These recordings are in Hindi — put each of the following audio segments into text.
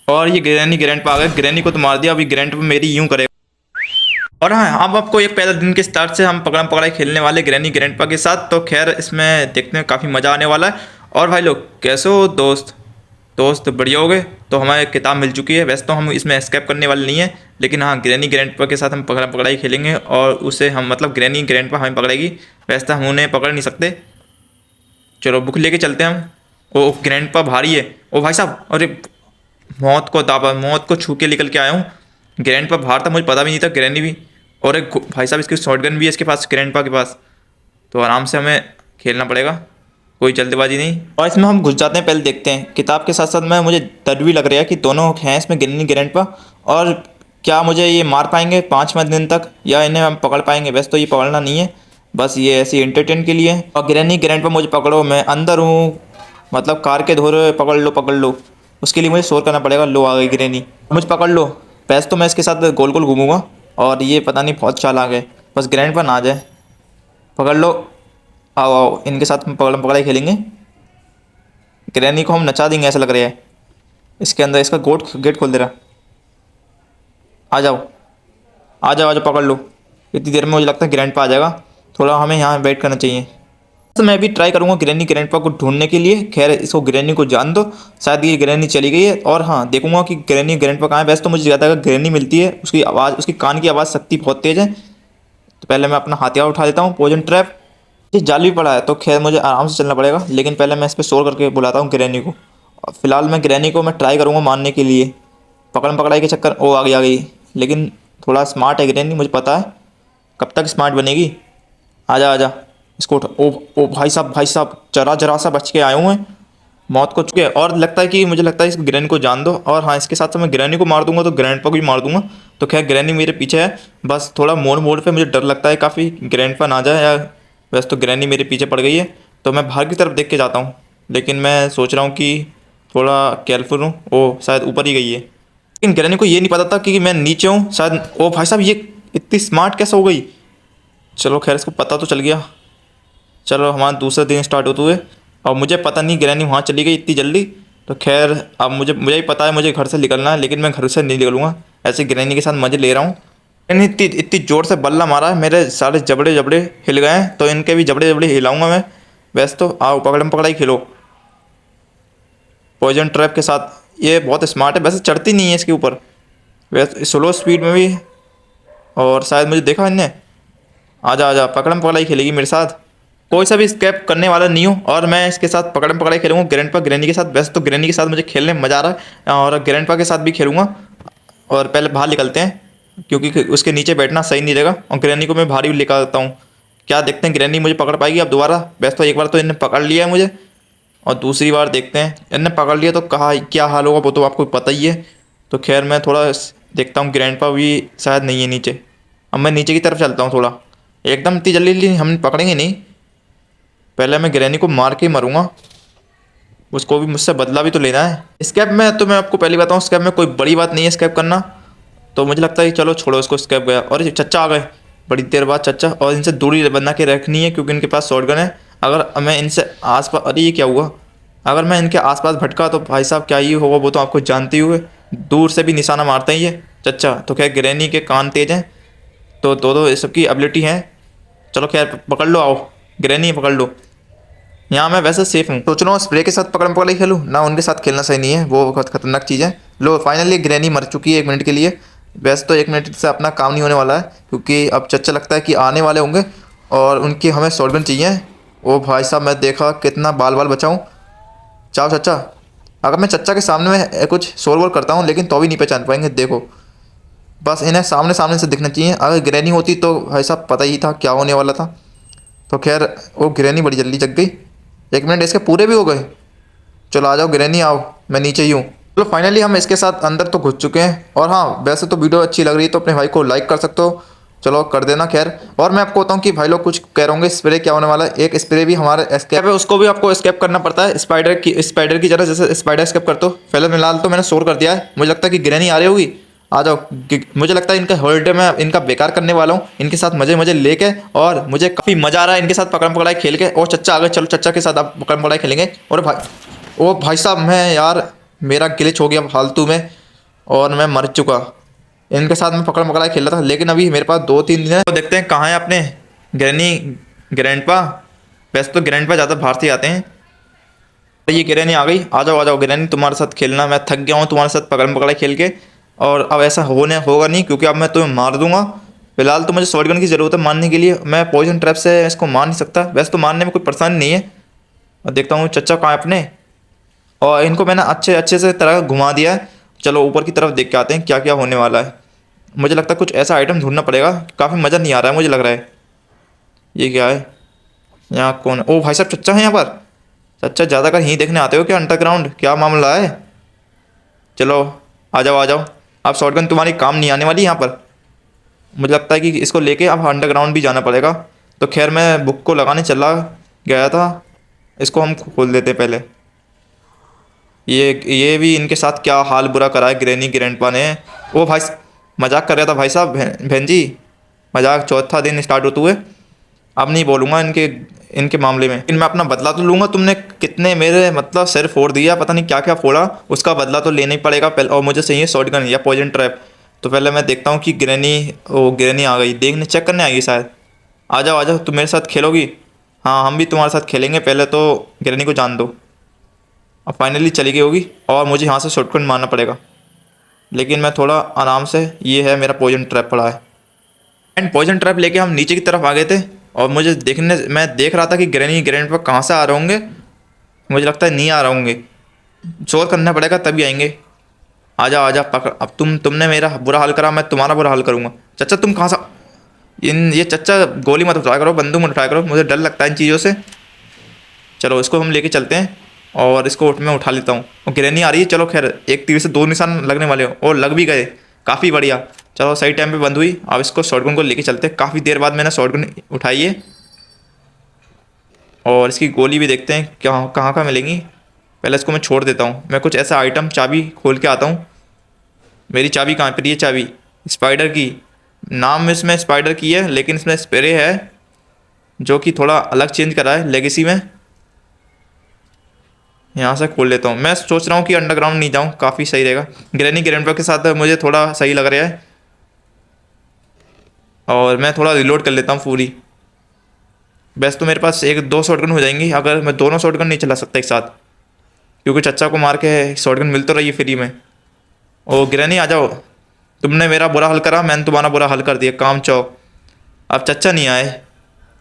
और ये ग्रैनी ग्रैंडपा आ गए। ग्रैनी को तो मार दिया, अभी ग्रैंडपा मेरी यूं करेगा। और हाँ, अब आपको एक पहले दिन के स्टार्ट से हम पकड़म पकड़ाई खेलने वाले ग्रैनी ग्रैंडपा के साथ। तो खैर इसमें देखते हैं, काफ़ी मज़ा आने वाला है। और भाई लोग कैसे हो दोस्त? दोस्त बढ़िया हो गए। तो हमें एक किताब मिल चुकी है। वैसे तो हम इसमें एस्केप करने वाले नहीं है, लेकिन हाँ ग्रैनी ग्रैंडपा के साथ हम पकड़म पकड़ाई खेलेंगे और उसे हम मतलब ग्रैनी ग्रैंडपा हमें पकड़ेगी। वैसे तो हम उन्हें पकड़ नहीं सकते। चलो बुक लेके चलते हैं हम। ओ ग्रैंडपा भारी है। ओ भाई साहब, अरे मौत को दाबा, मौत को छू के निकल के आया हूँ। ग्रैंडपा बाहर था, मुझे पता भी नहीं था। ग्रैनी भी, और एक भाई साहब इसकी शॉटगन भी है इसके पास, ग्रैंडपा के पास। तो आराम से हमें खेलना पड़ेगा, कोई जल्दबाजी नहीं। और इसमें हम घुस जाते हैं। पहले देखते हैं किताब के साथ साथ में मुझे डर भी लग रहा है कि दोनों हैं इसमें, ग्रैनी ग्रैंडपा। और क्या मुझे ये मार पाएंगे 5 दिन तक, या इन्हें हम पकड़ पाएंगे? वैसे तो ये पकड़ना नहीं है, बस ये ऐसी एंटरटेन के लिए है। और ग्रैनी ग्रैंडपा मुझे पकड़ो, मैं अंदर हूँ। मतलब कार के धोरे पकड़ लो पकड़ लो। उसके लिए मुझे शोर करना पड़ेगा। लो आ गई ग्रैनी, मुझे पकड़ लो। पैस तो मैं इसके साथ गोल गोल घूमूंगा। और ये पता नहीं बहुत चालाक है, बस ग्रैंडपा ना आ जाए। पकड़ लो। आओ आओ, इनके साथ हम पकड़म पकड़ाई खेलेंगे। ग्रैनी को हम नचा देंगे ऐसा लग रहा है। इसके अंदर इसका गेट खोल दे रहा। आ जाओ आ जाओ आ जाओ, पकड़ लो। इतनी देर में मुझे लगता है ग्रैंडपा आ जाएगा। थोड़ा हमें यहाँ वेट करना चाहिए। तो मैं भी ट्राई करूँगा ग्रैनी ग्रैंडपा को ढूंढने के लिए। खैर इसको ग्रैनी को जान दो, शायद ये ग्रैनी चली गई है। और हाँ देखूंगा कि ग्रैनी ग्रैंडपा कहाँ है। वैसे तो मुझे ज़्यादा अगर ग्रैनी मिलती है, उसकी आवाज़, उसकी कान की आवाज़ शक्ति बहुत तेज़ है। तो पहले मैं अपना हथियार उठा लेता हूँ, पॉइजन ट्रैप। ये जाल भी पड़ा है, तो खैर मुझे आराम से चलना पड़ेगा। लेकिन पहले मैं इस पर शोर करके बुलाता हूँ ग्रैनी को। और फिलहाल मैं ग्रैनी को मैं ट्राई करूँगा मारने के लिए। पकड़म पकड़ाई के चक्कर, ओ आ गई आ गई। लेकिन थोड़ा स्मार्ट है ग्रैनी, मुझे पता है। कब तक स्मार्ट बनेगी? आजा आजा, इसको उठा। ओ ओ भाई साहब, जरा जरा सा बच के आए हुए हैं मौत को चुके। और लगता है कि मुझे लगता है इस ग्रैनी को जान दो। और हाँ, इसके साथ साथ मैं ग्रैनी को मार दूंगा तो ग्रैंडपा को भी मार दूंगा। तो खैर ग्रैनी मेरे पीछे है, बस थोड़ा मोड़ मोड़ पे मुझे डर लगता है काफ़ी, ग्रैंडपा ना जाए। या वैसे तो ग्रैनी मेरे पीछे पड़ गई है, तो मैं बाहर की तरफ देख के जाता हूँ। लेकिन मैं सोच रहा हूँ कि थोड़ा केयरफुल हूँ। ओ शायद ऊपर ही गई है। लेकिन ग्रैनी को ये नहीं पता था कि मैं नीचे हूँ शायद। ओ भाई साहब, ये इतनी स्मार्ट कैसे हो गई? चलो खैर इसको पता तो चल गया। चलो हमारा दूसरा दिन स्टार्ट होते हुए। और मुझे पता नहीं ग्रैनी वहाँ चली गई इतनी जल्दी। तो खैर अब मुझे ही पता है मुझे घर से निकलना है, लेकिन मैं घर से नहीं निकलूँगा। ऐसे ग्रैनी के साथ मज़े ले रहा हूँ। मैंने इतनी इतनी ज़ोर से बल्ला मारा है, मेरे सारे जबड़े जबड़े हिल गए हैं। तो इनके भी जबड़े जबड़े हिलाऊंगा मैं। वैसे तो आओ पकड़म पकड़ाई खेलो पॉइजन ट्रैप के साथ। ये बहुत स्मार्ट है, वैसे चढ़ती नहीं है इसके ऊपर, वैसे स्लो स्पीड में भी। और शायद मुझे देखा इनने। आजा आजा, पकड़म पकड़ाई खेलेगी मेरे साथ। कोई सा भी स्केप करने वाला नहीं हूँ, और मैं इसके साथ पकड़म पकड़ाई खेलूँगा ग्रैंडपा ग्रैनी के साथ। वैसे तो ग्रैनी के साथ मुझे खेलने में मज़ा आ रहा है, और ग्रैंडपा के साथ भी खेलूँगा। और पहले बाहर निकलते हैं, क्योंकि उसके नीचे बैठना सही नहीं रहेगा। और ग्रैनी को मैं बाहर ही लेकर आता हूँ। क्या देखते हैं ग्रैनी मुझे पकड़ पाएगी अब दोबारा? वैसे तो एक बार तो इन्हें पकड़ लिया है मुझे, और दूसरी बार देखते हैं। इन्हें पकड़ लिया तो कहा क्या हाल होगा वो तो आपको पता ही है। तो खैर मैं थोड़ा देखता हूँ, ग्रैंडपा भी शायद नहीं है नीचे। अब मैं नीचे की तरफ चलता हूँ थोड़ा। एकदम इतनी जल्दी हम पकड़ेंगे नहीं, पहले मैं ग्रैनी को मार के ही मरूंगा। उसको भी मुझसे बदला भी तो लेना है। स्कैप में तो मैं आपको पहली बताऊँ, स्कैप में कोई बड़ी बात नहीं है स्कैप करना। तो मुझे लगता है कि चलो छोड़ो इसको, स्कैप गया। और ये चच्चा आ गए बड़ी देर बाद, चच्चा। और इनसे दूरी बना के रखनी है, क्योंकि इनके पास शॉटगन है। अगर मैं इनसे आसपास, अरे ये क्या हुआ? अगर मैं इनके आसपास भटका तो भाई साहब क्या ही होगा, वो तो आपको जानते ही हुए। दूर से भी निशाना मारते हैं ये चच्चा। तो खैर ग्रैनी के कान तेज हैं, तो दो सबकी एबिलिटी है। चलो खैर पकड़ लो, आओ ग्रैनी पकड़ लो। यहाँ मैं वैसे सेफ हूँ। सोच रहा हूँ स्प्रे के साथ पकड़म पकड़ाई खेलूँ ना, उनके साथ खेलना सही नहीं है, वो बहुत खतरनाक चीज़ है। लो फाइनली ग्रैनी मर चुकी है 1 मिनट के लिए। वैसे तो 1 मिनट से अपना काम नहीं होने वाला है, क्योंकि अब चच्चा लगता है कि आने वाले होंगे, और उनकी हमें शॉटगन चाहिए। ओ भाई साहब, मैं देखा कितना बाल बाल बचाऊँ। चाओ चच्चा। अगर मैं चच्चा के सामने में कुछ शोर वोर करता हूँ, लेकिन तो भी नहीं पहचान पाएंगे। देखो बस इन्हें सामने सामने से दिखना चाहिए। अगर ग्रैनी होती तो भाई साहब पता ही था क्या होने वाला था। तो खैर वो ग्रैनी बड़ी जल्दी जग गई। 1 मिनट इसके पूरे भी हो गए। चलो आ जाओ ग्रैनी, आओ, मैं नीचे ही हूँ। चलो फाइनली हम इसके साथ अंदर तो घुस चुके हैं। और हाँ, वैसे तो वीडियो अच्छी लग रही है तो अपने भाई को लाइक कर सकते हो, चलो कर देना। खैर और मैं आपको बताऊँ कि भाई लोग कुछ कह रहे होंगे स्प्रे क्या होने वाला है। एक स्प्रे भी हमारा एस्केप है, उसको भी आपको एस्केप करना पड़ता है स्पाइडर की तरह, जैसे स्पाइडर एस्केप करते हो। फिलहाल तो मैंने शोर कर दिया है, मुझे लगता है कि ग्रैनी आ रही होगी। आ जाओ। मुझे लगता है इनका हॉलीडे मैं इनका बेकार करने वाला हूँ, इनके साथ मजे मजे लेके। और मुझे काफ़ी मज़ा आ रहा है इनके साथ पकड़म पकड़ाई खेल के। और चच्चा आ गए, चलो चच्चा के साथ आप पकड़म पकड़ाई खेलेंगे। और भाई, ओ भाई साहब, मैं यार मेरा ग्लिच हो गया फालतू में। और मैं मर चुका। इनके साथ मैं पकड़ पकड़ाई खेल रहा था, लेकिन अभी मेरे पास 2-3 दिन है। तो देखते हैं कहाँ है अपने ग्रैनी ग्रैंडपा। वैसे तो ग्रैंडपा ज़्यादा बाहर से आते हैं। तो ये ग्रैनी आ गई। आ जाओ ग्रैनी, तुम्हारे साथ खेलना मैं थक गया हूँ तुम्हारे साथ पकड़ पकड़ाई खेल के। और अब ऐसा होगा नहीं, क्योंकि अब मैं तुम्हें मार दूंगा। फिलहाल तो मुझे शॉटगन की ज़रूरत है मारने के लिए। मैं पॉइजन ट्रैप से इसको मार नहीं सकता। वैसे तो मारने में कोई परेशानी नहीं है। और देखता हूँ चच्चा कहाँ है अपने। और इनको मैंने अच्छे अच्छे से तरह घुमा दिया है। चलो ऊपर की तरफ देख के आते हैं क्या क्या होने वाला है। मुझे लगता है कुछ ऐसा आइटम ढूंढना पड़ेगा। काफ़ी मज़ा नहीं आ रहा है मुझे लग रहा है। ये क्या है? यहाँ कौन? ओ भाई साहब, चच्चा है यहाँ पर। चच्चा ज़्यादा कर यहीं देखने आते हो क्या? अंडरग्राउंड क्या मामला है? चलो आ जाओ। अब शॉटगन तुम्हारी काम नहीं आने वाली यहाँ पर। मुझे लगता है कि इसको लेके अब अंडरग्राउंड भी जाना पड़ेगा। तो खैर मैं बुक को लगाने चला गया था। इसको हम खोल देते पहले। ये भी इनके साथ क्या हाल बुरा करा है ग्रैनी ग्रैंडपा ने। ओ भाई, मजाक कर रहा था भाई साहब। बहन जी, मजाक चौथा दिन स्टार्ट होते हुए। अब नहीं बोलूँगा इनके इनके मामले में। लेकिन मैं अपना बदला तो लूँगा। तुमने कितने मेरे मतलब सिर फोड़ दिया, पता नहीं क्या क्या फोड़ा, उसका बदला तो लेना ही पड़ेगा पहले। और मुझे चाहिए शॉटगन या पॉइजन ट्रैप। तो पहले मैं देखता हूँ कि ग्रैनी आ गई, देखने चेक करने आएगी शायद। आ जाओ तुम मेरे साथ खेलोगी। हाँ हम भी तुम्हारे साथ खेलेंगे। पहले तो ग्रैनी को जान दो। अब फाइनली चली गई होगी और मुझे यहाँ से शॉटगन मारना पड़ेगा। लेकिन मैं थोड़ा आराम से, ये है मेरा पॉइजन ट्रैप पड़ा है। एंड पॉइजन ट्रैप लेके हम नीचे की तरफ आ गए थे। और मैं देख रहा था कि ग्रैनी ग्रैंड पर कहाँ से आ रहे होंगे। मुझे लगता है नहीं आ रहे होंगे। शोर करना पड़ेगा तभी आएंगे। आ जा पकड़। अब तुमने मेरा बुरा हाल करा, मैं तुम्हारा बुरा हाल करूँगा। चच्चा तुम कहाँ से? ये चच्चा गोली मत उठाया करो, बंदूक मत उठाया करो, मुझे डर लगता है इन चीज़ों से। चलो इसको हम लेके चलते हैं। और इसको मैं उठा लेता हूँ। और ग्रैनी आ रही है। चलो खैर, एक तीर से 2 निशान लगने वाले हो और लग भी गए। काफ़ी बढ़िया। चलो सही टाइम पे बंद हुई। अब इसको शॉटगन को लेके चलते हैं। काफ़ी देर बाद मैंने शॉटगन उठाई है। और इसकी गोली भी देखते हैं क्या कहाँ कहाँ मिलेंगी। पहले इसको मैं छोड़ देता हूँ। मैं कुछ ऐसा आइटम चाबी खोल के आता हूँ। मेरी चाबी कहाँ पर? ये चाबी स्पाइडर की। नाम इसमें स्पाइडर की है, लेकिन इसमें स्प्रे है जो कि थोड़ा अलग चेंज करा है लेगेसी में। यहाँ से खोल लेता हूँ। मैं सोच रहा हूँ कि अंडरग्राउंड नहीं जाऊँ, काफ़ी सही रहेगा। ग्रैनी ग्रैंडपा के साथ मुझे थोड़ा सही लग रहा है। और मैं थोड़ा रिलोड कर लेता हूँ पूरी। वैसे तो मेरे पास 1-2 शॉटगन हो जाएंगी अगर मैं दोनों शॉटगन नहीं चला सकता एक साथ, क्योंकि चच्चा को मार के शॉटगन मिल तो रही है फ्री में। ओ ग्रैनी आ जाओ। तुमने मेरा बुरा हाल करा, मैंने तुम्हारा बुरा हाल कर दिया, काम चाओ। अब चच्चा नहीं आए।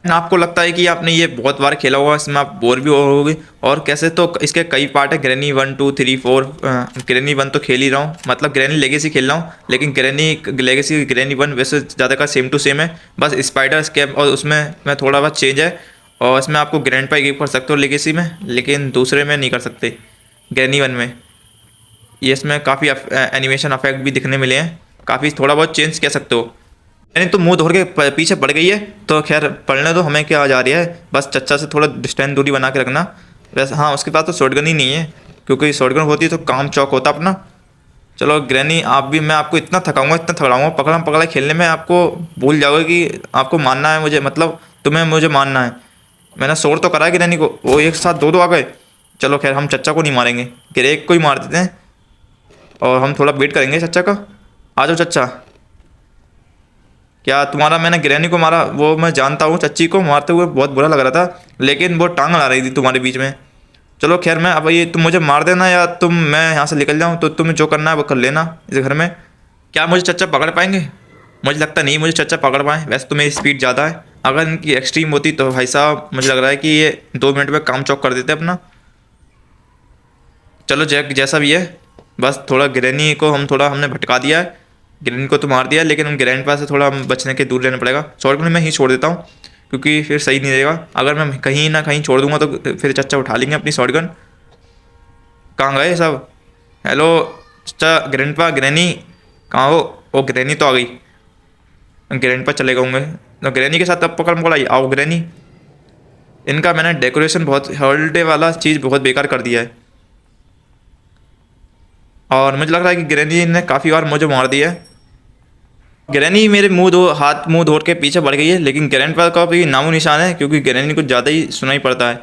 आपको लगता है कि आपने ये बहुत बार खेला होगा, इसमें आप बोर भी होगे। और कैसे तो इसके कई पार्ट है। ग्रैनी 1 2 3 4। ग्रैनी 1 तो खेल ही रहा हूँ, मतलब ग्रैनी लेगेसी खेल रहा हूँ। लेकिन ग्रैनी लेगेसी ग्रैनी 1 वैसे ज़्यादा का सेम टू सेम है। बस स्पाइडर स्कैब और उसमें मैं थोड़ा बहुत चेंज है। और इसमें आपको ग्रैंडपा गिव कर सकते हो लेगेसी में, लेकिन दूसरे में नहीं कर सकते ग्रैनी 1 में। ये इसमें काफ़ी एनिमेशन इफेक्ट भी दिखने मिले हैं। काफ़ी थोड़ा बहुत चेंज कह सकते हो। यानी तो मुंह धोर के पीछे पड़ गई है। तो खैर पढ़ने दो, हमें क्या जा रही है। बस चच्चा से थोड़ा डिस्टेंस दूरी बना के रखना। वैसे हाँ, उसके पास तो शॉटगन ही नहीं है, क्योंकि शॉटगन होती तो काम चौक होता अपना। चलो ग्रैनी आप भी, मैं आपको इतना थकाऊंगा पकड़ा पकड़ा खेलने में। आपको भूल जाओगे कि आपको मानना है मुझे, मतलब तुम्हें मुझे मानना है। मैंने शोर तो करा है ग्रैनी को। वो एक साथ दो आ गए। चलो खैर हम चच्चा को नहीं मारेंगे, ग्रेग को ही मार देते हैं। और हम थोड़ा वेट करेंगे चच्चा का। आ जाओ चच्चा। क्या तुम्हारा, मैंने ग्रैनी को मारा वो मैं जानता हूँ। चच्ची को मारते हुए बहुत बुरा लग रहा था, लेकिन वो टांग ला रही थी तुम्हारे बीच में। चलो खैर मैं अब, ये तुम मुझे मार देना या मैं यहाँ से निकल जाऊँ, तो तुम्हें जो करना है वो कर लेना इस घर में। क्या मुझे चच्चा पकड़ पाएंगे? मुझे लगता नहीं मुझे चच्चा पकड़ पाएँ। वैसे तो मेरी स्पीड ज़्यादा है। अगर इनकी एक्सट्रीम होती तो भाई साहब मुझे लग रहा है कि ये 2 मिनट में काम चौक कर देते अपना। चलो जैक जैसा भी है, बस थोड़ा ग्रैनी को हमने भटका दिया है। ग्रैनी को तो मार दिया, लेकिन हम ग्रैंडपा से थोड़ा हम बचने के दूर रहना पड़ेगा। शॉटगन मैं ही छोड़ देता हूँ, क्योंकि फिर सही नहीं रहेगा। अगर मैं कहीं ना कहीं छोड़ दूंगा तो फिर चच्चा उठा लेंगे अपनी शॉटगन। कहाँ गए सब? हेलो चच्चा, ग्रैंडपा, ग्रैनी कहाँ हो? ओ ग्रैनी तो आ गई। ग्रैंडपा चले गए होंगे तो ग्रैनी के साथ अब पकड़ पकड़ाई। आओ ग्रैनी। इनका मैंने डेकोरेशन बहुत हॉलीडे वाला चीज़ बहुत बेकार कर दिया है। और मुझे लग रहा है कि ग्रैनी ने काफ़ी बार मुझे मार दिया है। ग्रैनी मेरे हाथ मुंह धो के पीछे बढ़ गई है, लेकिन ग्रैंडपा का भी नामो निशान है, क्योंकि ग्रैनी कुछ ज़्यादा ही सुनाई पड़ता है।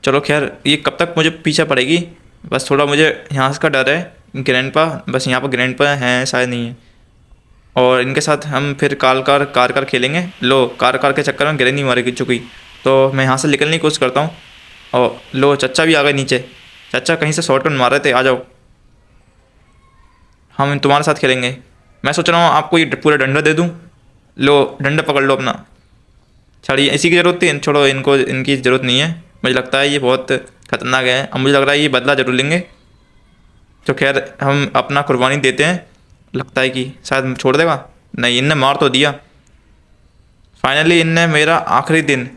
चलो खैर, ये कब तक मुझे पीछे पड़ेगी? बस थोड़ा मुझे यहाँ का डर है। ग्रैंडपा, बस यहाँ पर ग्रैंडपा हैं शायद, नहीं है। और इनके साथ हम फिर कार खेलेंगे। लो, कार के चक्कर में ग्रैनी मार चुकी, तो मैं यहाँ से निकलने की कोशिश करता हूँ। और लो, चच्चा भी आ गए नीचे। चच्चा कहीं से शॉर्टकट मार रहे थे, आ जाओ, हम तुम्हारे साथ खेलेंगे। मैं सोच रहा हूँ आपको ये पूरा डंडा दे दूँ। लो, डंडा पकड़ लो अपना। छड़िए, इसी की ज़रूरत थी, छोड़ो इनको, इनकी ज़रूरत नहीं है। मुझे लगता है ये बहुत ख़तरनाक है। अब मुझे लग रहा है ये बदला जरूर लेंगे। तो खैर हम अपना कुर्बानी देते हैं। लगता है कि शायद छोड़ देगा। नहीं, इनने मार तो दिया। फाइनली इनने मेरा आखिरी दिन,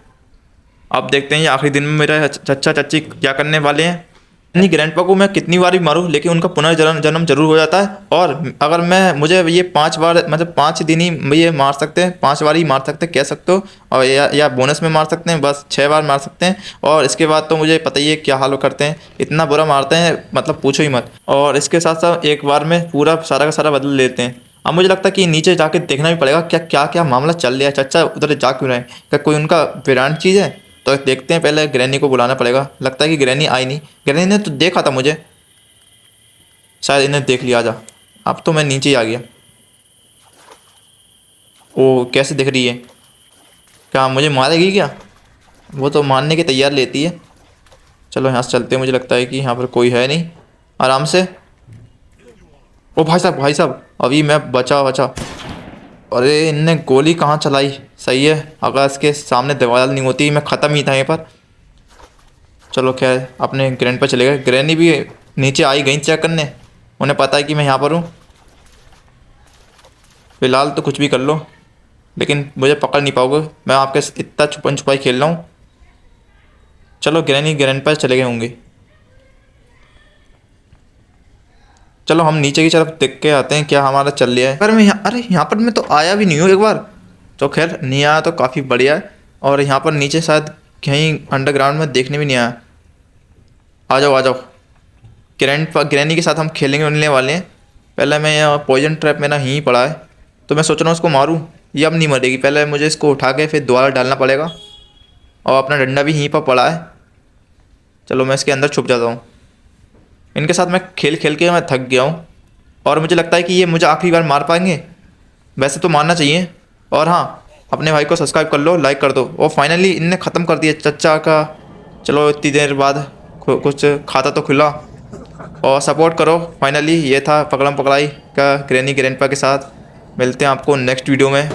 अब देखते हैं ये आखिरी दिन में मेरा चच्चा चच्ची क्या करने वाले हैं। नहीं, ग्रैंडपा को मैं कितनी बार भी मारूं लेकिन उनका पुनर्जन्म जन्म जरूर हो जाता है। और अगर मैं, मुझे ये 5 बार, मतलब 5 दिन ही ये मार सकते हैं, 5 बार ही मार सकते हैं, कह सकते हो। और या बोनस में मार सकते हैं, बस 6 बार मार सकते हैं। और इसके बाद तो मुझे पता ही है क्या हाल करते हैं, इतना बुरा मारते हैं, मतलब पूछो ही मत। और इसके साथ साथ एक बार में पूरा सारा का सारा बदल लेते हैं। अब मुझे लगता है कि नीचे जाके देखना भी पड़ेगा क्या क्या क्या मामला चल रहा है, चच्चा उधर जा क्यों रहे हैं, क्या कोई उनका वीरान चीज़ है। तो देखते हैं, पहले ग्रैनी को बुलाना पड़ेगा। लगता है कि ग्रैनी आई नहीं। ग्रैनी ने तो देखा था मुझे, शायद इन्हें देख लिया। जा, अब तो मैं नीचे ही आ गया। ओ, कैसे दिख रही है, क्या मुझे मारेगी क्या? वो तो मारने की तैयार लेती है। चलो यहाँ से चलते हैं, मुझे लगता है कि यहाँ पर कोई है नहीं, आराम से। ओ भाई साहब, भाई साहब, अभी मैं बचा। अरे इनने गोली कहाँ चलाई, सही है, अगर इसके सामने दीवार नहीं होती मैं ख़त्म ही था यहाँ पर। चलो खैर, अपने ग्रैंड पर चले गए। ग्रैनी भी नीचे आई गई चेक करने, उन्हें पता है कि मैं यहाँ पर हूँ। फ़िलहाल तो कुछ भी कर लो, लेकिन मुझे पकड़ नहीं पाओगे, मैं आपके इतना छुपन छुपाई खेल रहा हूँ। चलो, ग्रैनी ग्रैंड पर चले गए होंगे। चलो हम नीचे की तरफ देख के आते हैं क्या हमारा चल रहा है। पर मैं यहाँ, अरे यहाँ पर मैं तो आया भी नहीं हूँ एक बार। तो खैर नहीं आया तो काफ़ी बढ़िया है। और यहाँ पर नीचे शायद कहीं अंडरग्राउंड में देखने भी नहीं आया। आ जाओ आ जाओ, ग्रैनी के साथ हम खेलेंगे मिलने वाले हैं। पहले मैं, यहाँ पॉइजन ट्रैप मेरा यहीं पड़ा है, तो मैं सोच रहा हूँ उसको मारूँ। ये अब नहीं मरेगी, पहले मुझे इसको उठा के फिर दोबारा डालना पड़ेगा। और अपना डंडा भी यहीं पर पड़ा है। चलो मैं इसके अंदर छुप जाता हूँ। इनके साथ मैं खेल खेल के मैं थक गया हूँ। और मुझे लगता है कि ये मुझे आखिरी बार मार पाएंगे। वैसे तो मारना चाहिए। और हाँ, अपने भाई को सब्सक्राइब कर लो, लाइक कर दो। और फाइनली इनने ख़त्म कर दिया चच्चा का। चलो इतनी देर बाद कुछ खाता तो खुला। और सपोर्ट करो। फाइनली ये था पकड़म पकड़ाई का ग्रैनी ग्रैंडपा के साथ। मिलते हैं आपको नेक्स्ट वीडियो में।